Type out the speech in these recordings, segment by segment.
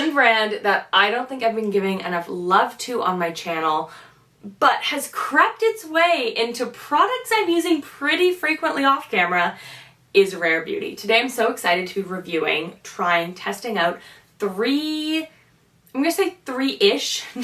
one brand that I don't think I've been giving enough love to on my channel, but has crept its way into products I'm using pretty frequently off camera, is Rare Beauty. Today I'm so excited to be reviewing, trying, testing out three-ish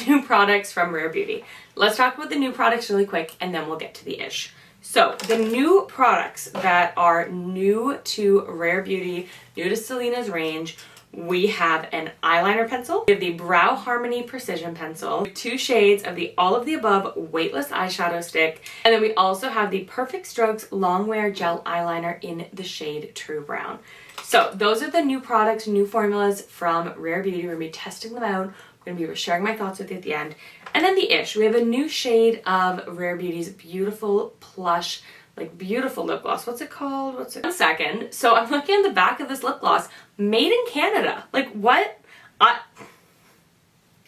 new products from Rare Beauty. Let's talk about the new products really quick and then we'll get to the ish. So the new products that are new to Rare Beauty, new to Selena's range, we have an eyeliner pencil, we have the Brow Harmony Precision Pencil, 2 shades of the All of the Above Weightless Eyeshadow Stick, and then we also have the Perfect Strokes Longwear Gel Eyeliner in the shade True Brown. So those are the new products, new formulas from Rare Beauty. We're going to be testing them out. I'm going to be sharing my thoughts with you at the end. And then the ish. We have a new shade of Rare Beauty's beautiful plush, like beautiful lip gloss. What's it called? One second. So I'm looking at the back of this lip gloss. Made in Canada. Like what?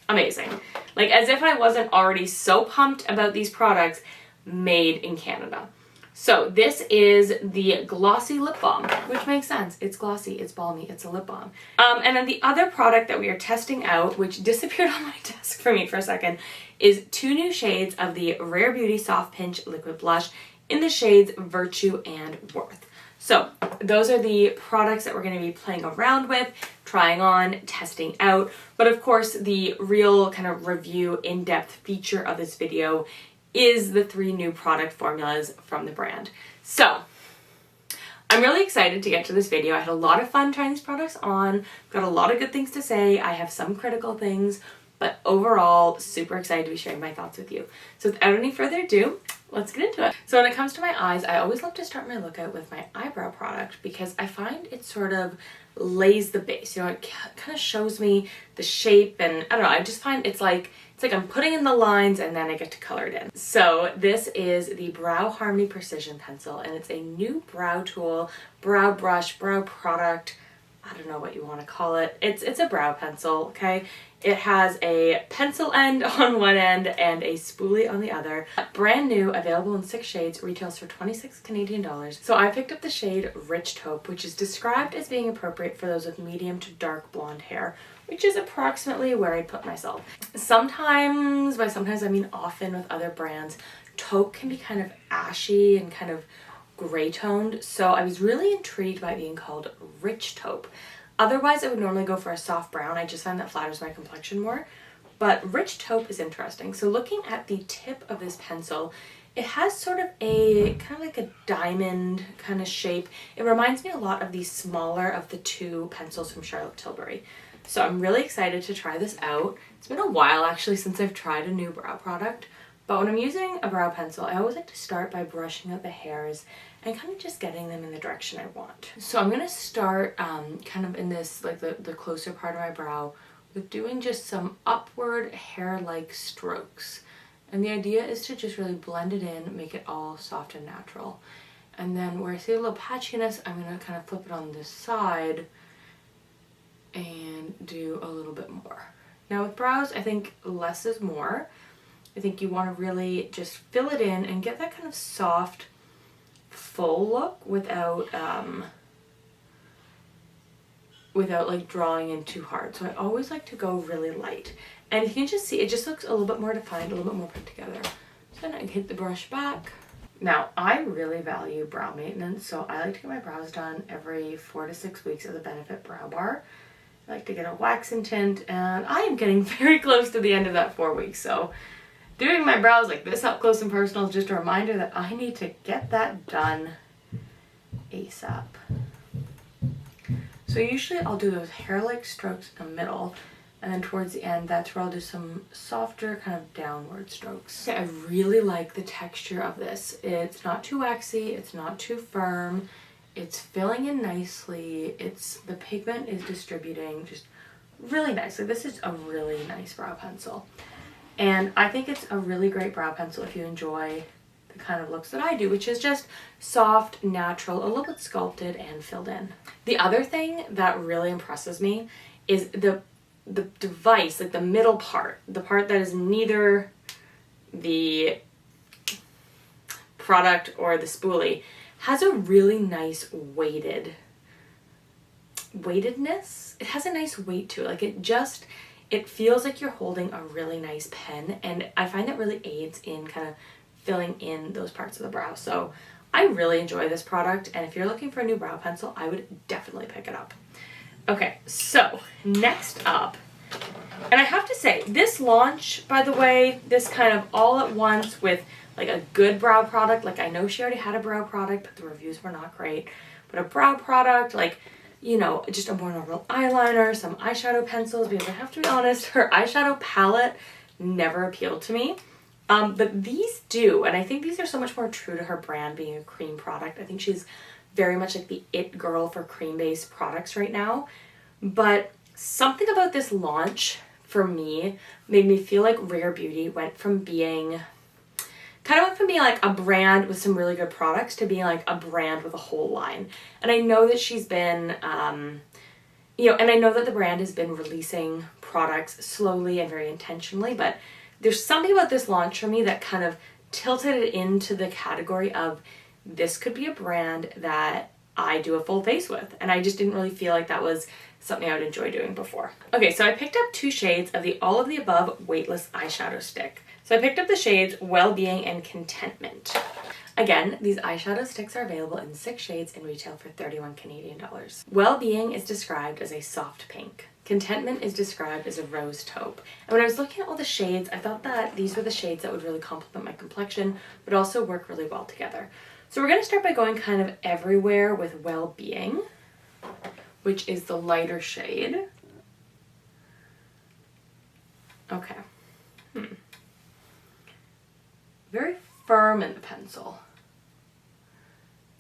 Amazing. Like as if I wasn't already so pumped about these products. Made in Canada. So this is the Glossy Lip Balm, which makes sense. It's glossy, it's balmy, it's a lip balm. And then the other product that we are testing out, which disappeared on my desk for me for a second, is 2 new shades of the Rare Beauty Soft Pinch Liquid Blush in the shades Virtue and Worth. So those are the products that we're going to be playing around with, trying on, testing out. But of course, the real kind of review, in-depth feature of this video is the 3 new product formulas from the brand. So I'm really excited to get to this video. I had a lot of fun trying these products on, got a lot of good things to say. I have some critical things, but overall super excited to be sharing my thoughts with you. So without any further ado, let's get into it. So when it comes to my eyes, I always love to start my look out with my eyebrow product because I find it sort of lays the base. You know, it kind of shows me the shape, and I don't know, I just find it's like I'm putting in the lines and then I get to color it in. So this is the Brow Harmony Precision Pencil, and it's a new brow tool, brow brush, brow product. I don't know what you want to call it. It's a brow pencil, okay? It has a pencil end on one end and a spoolie on the other. Brand new, available in 6 shades, retails for 26 Canadian dollars. So I picked up the shade Rich Taupe, which is described as being appropriate for those with medium to dark blonde hair, which is approximately where I put myself. Sometimes, by sometimes I mean often with other brands, taupe can be kind of ashy and kind of gray toned, so I was really intrigued by it being called Rich Taupe. Otherwise, I would normally go for a soft brown. I just find that flatters my complexion more. But Rich Taupe is interesting. So looking at the tip of this pencil, it has sort of a kind of like a diamond kind of shape. It reminds me a lot of the smaller of the 2 pencils from Charlotte Tilbury. So I'm really excited to try this out. It's been a while actually since I've tried a new brow product. But when I'm using a brow pencil, I always like to start by brushing out the hairs and kind of just getting them in the direction I want. So I'm going to start kind of in this, like the closer part of my brow, with doing just some upward hair-like strokes. And the idea is to just really blend it in, make it all soft and natural. And then where I see a little patchiness, I'm going to kind of flip it on this side and do a little bit more. Now with brows, I think less is more. I think you want to really just fill it in and get that kind of soft, full look without like drawing in too hard. So I always like to go really light. And you can just see, it just looks a little bit more defined, a little bit more put together. So then I can hit the brush back. Now, I really value brow maintenance, so I like to get my brows done every 4 to 6 weeks at the Benefit Brow Bar. I like to get a wax and tint, and I am getting very close to the end of that 4 weeks, so doing my brows like this up close and personal is just a reminder that I need to get that done ASAP. So usually I'll do those hair-like strokes in the middle, and then towards the end, that's where I'll do some softer kind of downward strokes. I really like the texture of this. It's not too waxy, it's not too firm, it's filling in nicely, the pigment is distributing just really nicely. This is a really nice brow pencil. And I think it's a really great brow pencil if you enjoy the kind of looks that I do, which is just soft, natural, a little bit sculpted and filled in. The other thing that really impresses me is the device, like the middle part, the part that is neither the product or the spoolie, has a really nice weighted weightedness. It has a nice weight to it. Like it feels like you're holding a really nice pen, and I find that really aids in kind of filling in those parts of the brow. So I really enjoy this product, and if you're looking for a new brow pencil, I would definitely pick it up. Okay, so next up, and I have to say, this launch, by the way, this kind of all at once with like a good brow product, like I know she already had a brow product, but the reviews were not great, but a brow product, like, you know, just a more normal eyeliner, some eyeshadow pencils, because I have to be honest, her eyeshadow palette never appealed to me. But these do, and I think these are so much more true to her brand being a cream product. I think she's very much like the it girl for cream-based products right now. But something about this launch, for me, made me feel like Rare Beauty went from being like a brand with some really good products to being like a brand with a whole line. And I know that she's been, you know, and I know that the brand has been releasing products slowly and very intentionally, but there's something about this launch for me that kind of tilted it into the category of this could be a brand that I do a full face with. And I just didn't really feel like that was something I would enjoy doing before. Okay, so I picked up 2 shades of the All of the Above Weightless eyeshadow stick. So I picked up the shades Well-Being and Contentment. Again, these eyeshadow sticks are available in 6 shades and retail for 31 Canadian dollars. Well-Being is described as a soft pink. Contentment is described as a rose taupe. And when I was looking at all the shades, I thought that these were the shades that would really complement my complexion, but also work really well together. So we're going to start by going kind of everywhere with Well-Being, which is the lighter shade. Okay. Very firm in the pencil.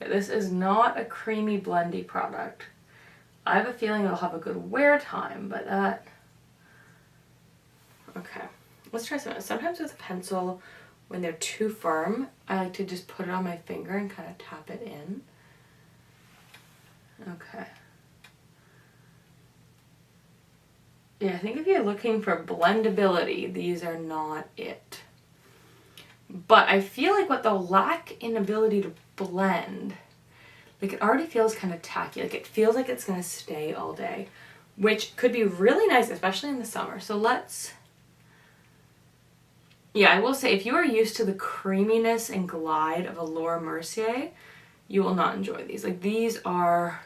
Yeah, this is not a creamy blendy product. I have a feeling it'll have a good wear time, but that... Okay, let's try something. Sometimes with a pencil, when they're too firm, I like to just put it on my finger and kind of tap it in. Okay. Yeah, I think if you're looking for blendability, these are not it. But I feel like what they'll lack in ability to blend, like it already feels kind of tacky. Like it feels like it's going to stay all day, which could be really nice, especially in the summer. So let's, yeah, I will say if you are used to the creaminess and glide of a Laura Mercier, you will not enjoy these. Like these are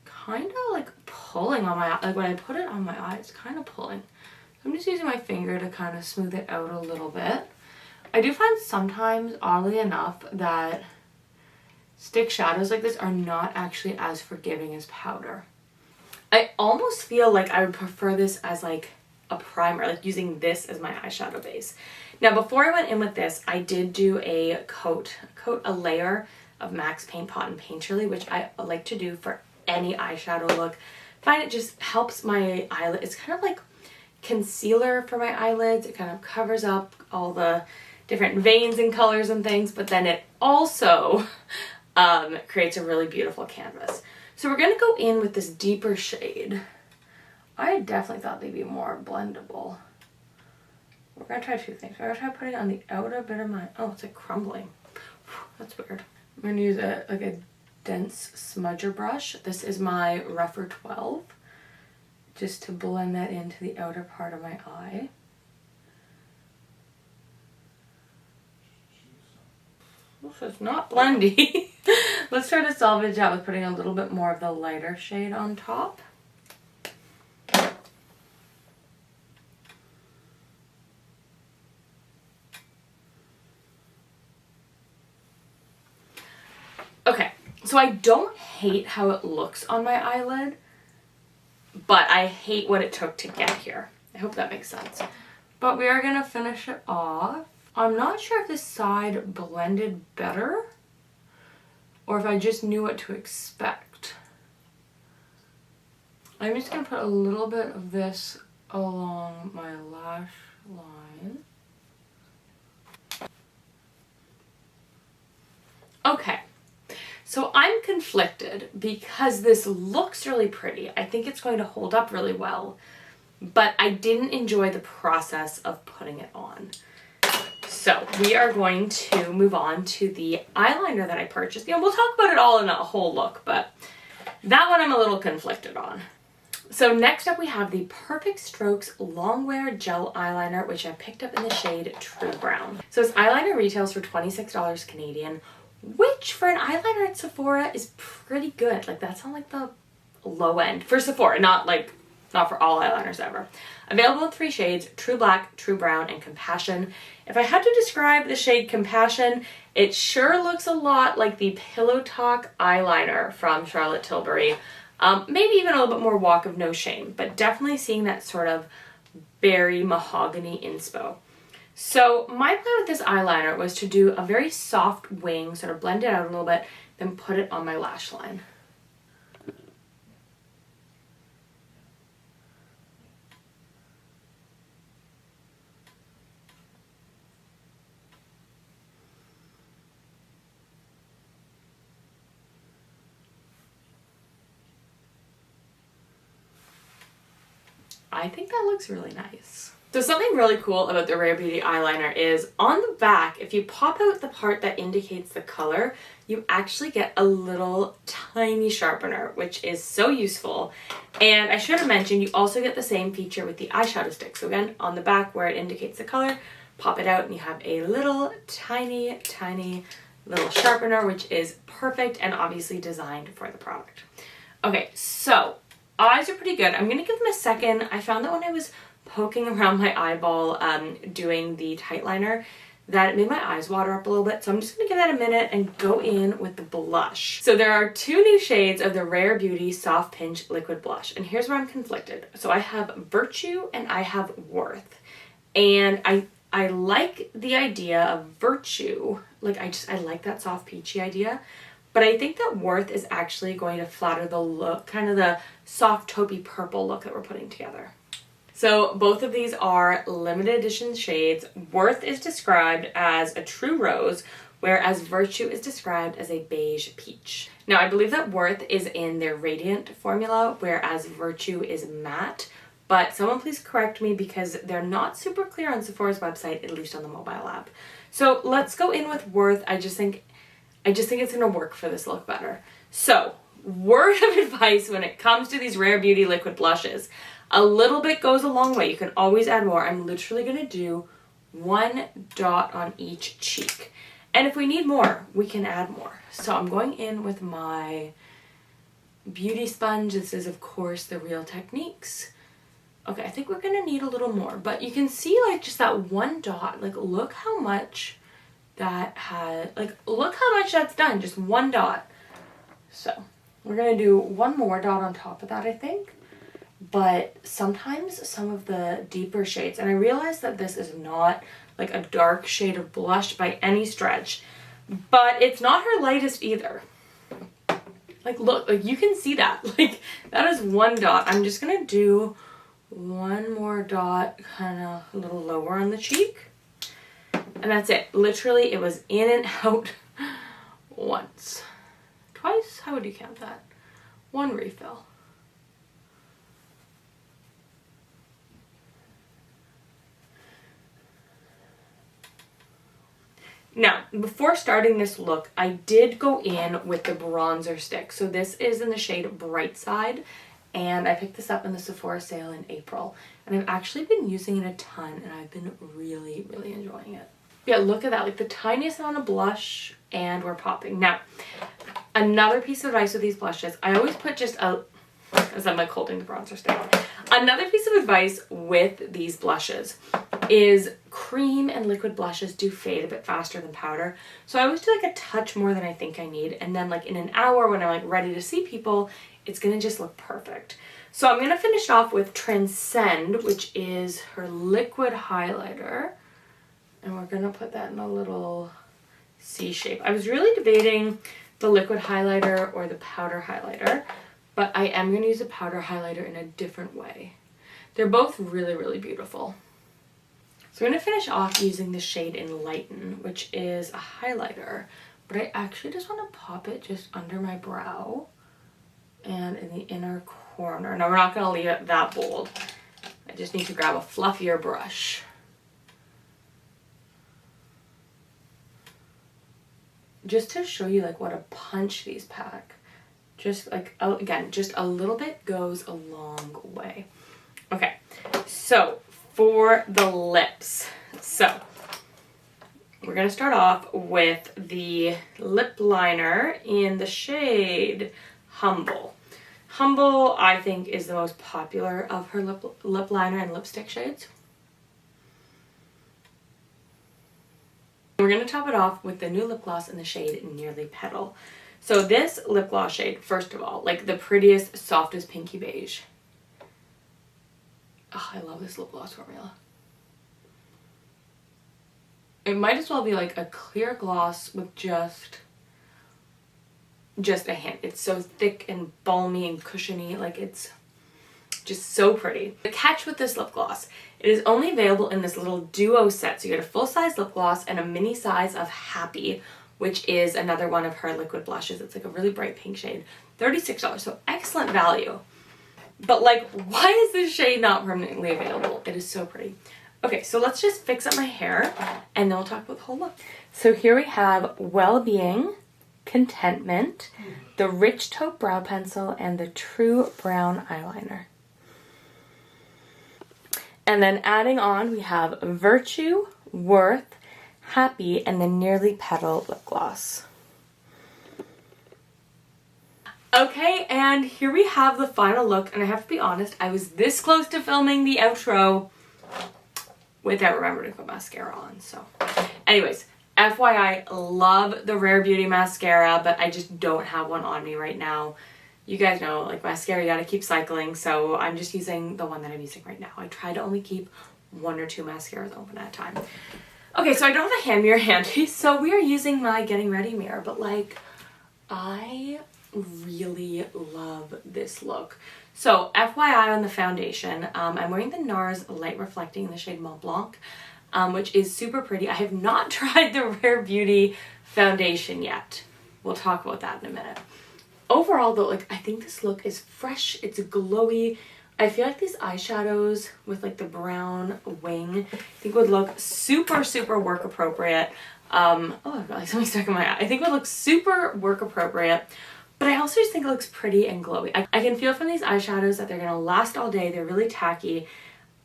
kind of like pulling on my eye. Like when I put it on my eye, it's kind of pulling. So I'm just using my finger to kind of smooth it out a little bit. I do find sometimes, oddly enough, that stick shadows like this are not actually as forgiving as powder. I almost feel like I would prefer this as like a primer, like using this as my eyeshadow base. Now, before I went in with this, I did do a a layer of Max Paint Pot and Painterly, which I like to do for any eyeshadow look. I find it just helps my eyelid. It's kind of like concealer for my eyelids. It kind of covers up all the different veins and colors and things, but then it also creates a really beautiful canvas. So we're going to go in with this deeper shade. I definitely thought they'd be more blendable. We're going to try 2 things. We're going to try putting on the outer bit of my... Oh, it's like crumbling. That's weird. I'm going to use a dense smudger brush. This is my Rougher 12, just to blend that into the outer part of my eye. This is not blendy. Let's try to salvage that with putting a little bit more of the lighter shade on top. Okay, so I don't hate how it looks on my eyelid, but I hate what it took to get here. I hope that makes sense. But we are going to finish it off. I'm not sure if this side blended better or if I just knew what to expect. I'm just going to put a little bit of this along my lash line. Okay, so I'm conflicted because this looks really pretty. I think it's going to hold up really well, but I didn't enjoy the process of putting it on. So we are going to move on to the eyeliner that I purchased. You know, we'll talk about it all in a whole look, but That one I'm a little conflicted on. So next up we have the Perfect Strokes Longwear Gel Eyeliner, which I picked up in the shade True Brown. So this eyeliner retails for $26 Canadian, which for an eyeliner at Sephora is pretty good. Like that's on like the low end for Sephora, not for all eyeliners ever. Available in 3 shades, True Black, True Brown, and Compassion. If I had to describe the shade Compassion, it sure looks a lot like the Pillow Talk eyeliner from Charlotte Tilbury. Maybe even a little bit more Walk of No Shame, but definitely seeing that sort of berry mahogany inspo. So my plan with this eyeliner was to do a very soft wing, sort of blend it out a little bit, then put it on my lash line. I think that looks really nice. So something really cool about the Rare Beauty eyeliner is on the back, if you pop out the part that indicates the color, you actually get a little tiny sharpener, which is so useful. And I should have mentioned, you also get the same feature with the eyeshadow stick. So again, on the back where it indicates the color, pop it out and you have a little tiny little sharpener, which is perfect and obviously designed for the product. Okay, so eyes are pretty good. I'm going to give them a second. I found that when I was poking around my eyeball doing the tight liner, that it made my eyes water up a little bit. So I'm just going to give that a minute and go in with the blush. So there are 2 new shades of the Rare Beauty Soft Pinch Liquid Blush. And here's where I'm conflicted. So I have Virtue and I have Worth. And I like the idea of Virtue. Like I like that soft peachy idea. But I think that Worth is actually going to flatter the look, kind of the soft taupey purple look that we're putting together. So both of these are limited edition shades. Worth is described as a true rose, whereas Virtue is described as a beige peach. Now I believe that Worth is in their Radiant formula, whereas Virtue is matte. But someone please correct me because they're not super clear on Sephora's website, at least on the mobile app. So let's go in with Worth. I just think it's going to work for this look better. So, word of advice when it comes to these Rare Beauty liquid blushes. A little bit goes a long way. You can always add more. I'm literally going to do 1 dot on each cheek. And if we need more, we can add more. So I'm going in with my beauty sponge. This is, of course, the Real Techniques. Okay, I think we're going to need a little more. But you can see, like, just that 1 dot. Like, look how much that had, like, look how much that's done, just 1 dot. So we're gonna do 1 more dot on top of that, I think. But sometimes some of the deeper shades, and I realize that this is not like a dark shade of blush by any stretch, but it's not her lightest either. Like, look, like you can see that, like that is 1 dot. I'm just gonna do 1 more dot, kind of a little lower on the cheek. And that's it. Literally, it was in and out once. Twice? How would you count that? 1 refill. Now, before starting this look, I did go in with the bronzer stick. So this is in the shade Bright Side, and I picked this up in the Sephora sale in April. And I've actually been using it a ton, and I've been really, really enjoying it. Yeah, look at that, like the tiniest amount of blush, and we're popping. Now, another piece of advice with these blushes, I always put just a, as I'm like holding the bronzer stick. Another piece of advice with these blushes is cream and liquid blushes do fade a bit faster than powder. So I always do like a touch more than I think I need. And then like in an hour when I'm like ready to see people, it's gonna just look perfect. So I'm gonna finish off with Transcend, which is her liquid highlighter. And we're gonna put that in a little C shape. I was really debating the liquid highlighter or the powder highlighter, but I am gonna use a powder highlighter in a different way. They're both really, really beautiful. So I'm gonna finish off using the shade Enlighten, which is a highlighter, but I actually just wanna pop it just under my brow and in the inner corner. Now we're not gonna leave it that bold. I just need to grab a fluffier brush. Just to show you like what a punch these pack. Just like, again, just a little bit goes a long way. Okay, so for the lips. So we're going to start off with the lip liner in the shade Humble. Humble, I think, is the most popular of her lip liner and lipstick shades. We're going to top it off with the new lip gloss in the shade Nearly Petal. So this lip gloss shade, first of all, like the prettiest, softest pinky beige. Oh, I love this lip gloss formula. It might as well be like a clear gloss with just a hint. It's so thick and balmy and cushiony. Like, it's just so pretty. The catch with this lip gloss, it is only available in this little duo set. So you get a full-size lip gloss and a mini size of Happy, which is another one of her liquid blushes. It's like a really bright pink shade. $36, so excellent value. But like, why is this shade not permanently available? It is so pretty. Okay, so let's just fix up my hair and then we'll talk about the whole look. So here we have Wellbeing, Contentment, the Rich Taupe Brow Pencil, and the True Brown Eyeliner. And then adding on, we have Virtue, Worth, Happy, and the Nearly Petal lip gloss. Okay, and here we have the final look, and I have to be honest, I was this close to filming the outro without remembering to put mascara on, so. Anyways, FYI, love the Rare Beauty mascara, but I just don't have one on me right now. You guys know, like, mascara, you gotta keep cycling, so I'm just using the one that I'm using right now. I try to only keep 1 or 2 mascaras open at a time. Okay, so I don't have a hand mirror handy, so we are using my Getting Ready mirror, but like, I really love this look. So FYI on the foundation, I'm wearing the NARS Light Reflecting in the shade Mont Blanc, which is super pretty. I have not tried the Rare Beauty foundation yet. We'll talk about that in a minute. Overall though, like, I think this look is fresh, it's glowy. I feel like these eyeshadows with like the brown wing, I think would look super, super work appropriate. Oh, I've got like something stuck in my eye. I think would look super work appropriate. But I also just think it looks pretty and glowy. I can feel from these eyeshadows that they're going to last all day. They're really tacky.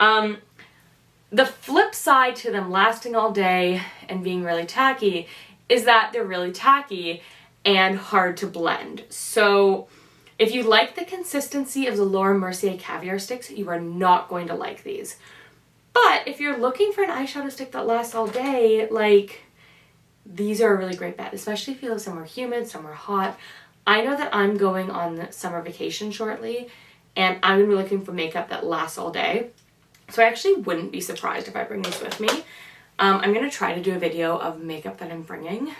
The flip side to them lasting all day and being really tacky is that they're really tacky and hard to blend. So if you like the consistency of the Laura Mercier Caviar sticks, you are not going to like these. But if you're looking for an eyeshadow stick that lasts all day, like, these are a really great bet, especially if you live somewhere humid, somewhere hot. I know that I'm going on summer vacation shortly, and I'm going to be looking for makeup that lasts all day. So I actually wouldn't be surprised if I bring these with me. I'm going to try to do a video of makeup that I'm bringing.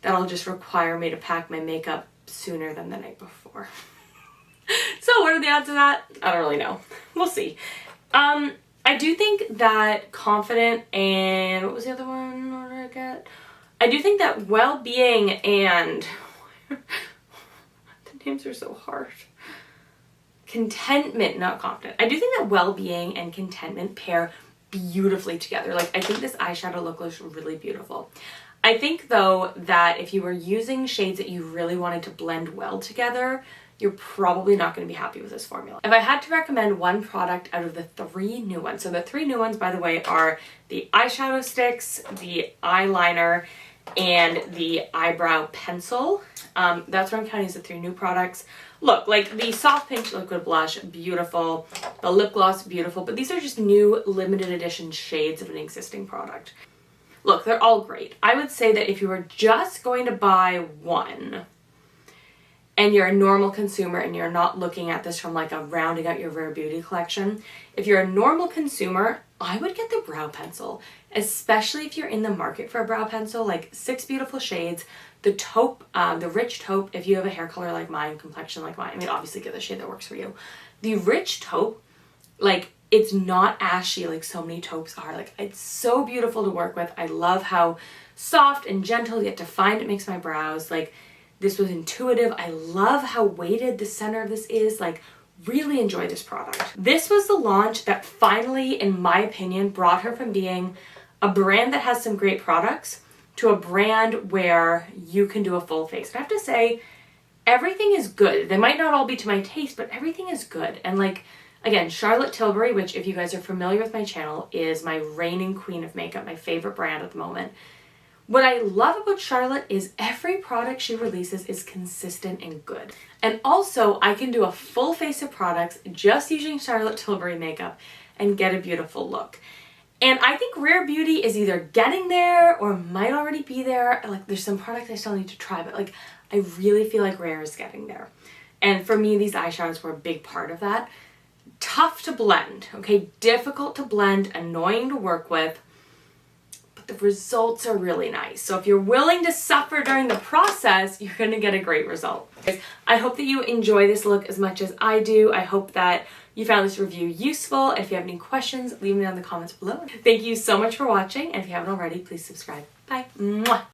That'll just require me to pack my makeup sooner than the night before. So what are the odds of that? I don't really know. We'll see. I do think that Confident and what was the other one? What did I get? I do think that Wellbeing and the names are so hard. Contentment, not Confident. I do think that Wellbeing and Contentment pair beautifully together. Like, I think this eyeshadow look looks really beautiful. I think though that if you were using shades that you really wanted to blend well together, you're probably not going to be happy with this formula. If I had to recommend one product out of the 3 new ones, so the 3 new ones, by the way, are the eyeshadow sticks, the eyeliner, and the eyebrow pencil. That's what I'm counting as the 3 new products. Look, like the soft pink liquid blush, beautiful. The lip gloss, beautiful. But these are just new limited edition shades of an existing product. Look, they're all great. I would say that if you were just going to buy one, and you're a normal consumer and you're not looking at this from like a rounding out your Rare Beauty collection, if you're a normal consumer, I would get the brow pencil, especially if you're in the market for a brow pencil. Like 6 beautiful shades, the taupe, the rich taupe, if you have a hair color like mine, complexion like mine, I mean, obviously get the shade that works for you. The rich taupe, like, it's not ashy like so many taupes are. Like, it's so beautiful to work with. I love how soft and gentle yet defined it makes my brows. Like, this was intuitive. I love how weighted the center of this is. Like, really enjoy this product. This was the launch that finally, in my opinion, brought her from being a brand that has some great products to a brand where you can do a full face. I have to say, everything is good. They might not all be to my taste, but everything is good. And like, again, Charlotte Tilbury, which if you guys are familiar with my channel, is my reigning queen of makeup, my favorite brand at the moment. What I love about Charlotte is every product she releases is consistent and good. And also, I can do a full face of products just using Charlotte Tilbury makeup and get a beautiful look. And I think Rare Beauty is either getting there or might already be there. Like, there's some products I still need to try, but like, I really feel like Rare is getting there. And for me, these eyeshadows were a big part of that. Tough to blend, okay? Difficult to blend, annoying to work with, but the results are really nice. So if you're willing to suffer during the process, you're gonna get a great result. I hope that you enjoy this look as much as I do. I hope that you found this review useful. If you have any questions, leave them down in the comments below. Thank you so much for watching, and if you haven't already, please subscribe. Bye. Mwah.